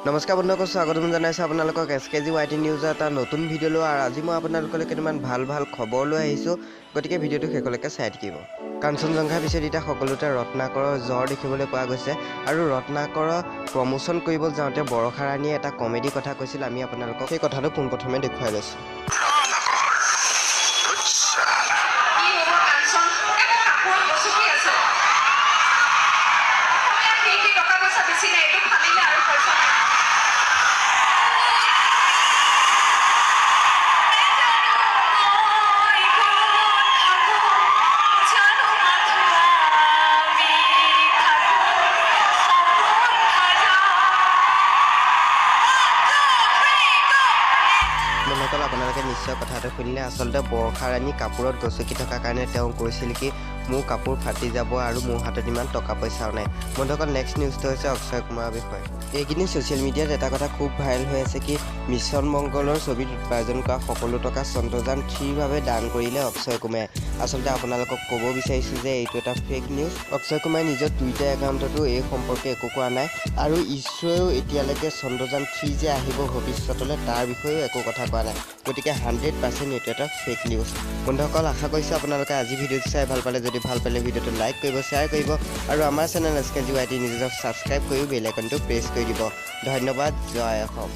নমস্কাৰ বন্ধুসকল, স্বাগতম জনাইছো আপোনালোকক SKG YT নিউজৰ এটা নতুন ভিডিঅ' লৈ। আৰু আজি মই আপোনালোকলৈ কেইটামান ভাল খবৰ লৈ আহিছোঁ, গতিকে ভিডিঅ'টো শেষলৈকে চাই থাকিব। কাঞ্চনজংঘা পিছত এতিয়া সকলোতে ৰত্নাকৰৰ জ্বৰ দেখিবলৈ পোৱা গৈছে। আৰু ৰত্নাকৰৰ প্ৰমোশ্যন কৰিব যাওঁতে বৰষা ৰাণীয়ে এটা কমেডি কথা কৈছিল। আমি আপোনালোকক সেই কথাটো পোনপ্ৰথমে দেখুৱাই লৈছোঁ। বন্ধুসকল, আপোনালোকে নিশ্চয় কথাটো শুনিলে। আচলতে বৰষা ৰাণী কাপোৰত গচকি থকাৰ কাৰণে তেওঁ কৈছিল কি মোৰ কাপোৰ ফাটি যাব আৰু মোৰ হাতত ইমান টকা পইচাও নাই। বন্ধুসকল, নেক্সট নিউজটো হৈছে অক্ষয় কুমাৰৰ বিষয়ে। এইখিনি ছ'চিয়েল মিডিয়াত এটা কথা খুব ভাইৰেল হৈ আছে কি মিছন মংগলৰ ছবিত উপাৰ্জন কৰা সকলো টকা চন্দ্ৰযান 3ৰ বাবে দান কৰিলে অক্ষয় কুমাৰে। আচলতে আপোনালোকক ক'ব বিচাৰিছোঁ যে এইটো এটা ফেক নিউজ। অক্ষয় কুমাৰে নিজৰ টুইটাৰ একাউণ্টতো এই সম্পৰ্কে একো কোৱা নাই। আৰু ইছৰোৱেও এতিয়ালৈকে চন্দ্ৰযান 3 যে আহিব ভৱিষ্যতলৈ তাৰ বিষয়েও একো কথা কোৱা নাই। গতিকে 100% এইটো এটা ফেক নিউজ। বন্ধুসকল, আশা কৰিছোঁ আপোনালোকে আজি ভিডিঅ'টো চাই ভাল পালে। যদি ভাল পালে ভিডিঅ'টো লাইক কৰিব, শ্বেয়াৰ কৰিব আৰু আমাৰ চেনেল SKG YT নিউজক ছাবস্ক্ৰাইব কৰি বেল আইকনটো প্ৰেছ কৰি দিব। ধন্যবাদ। জয় অসম।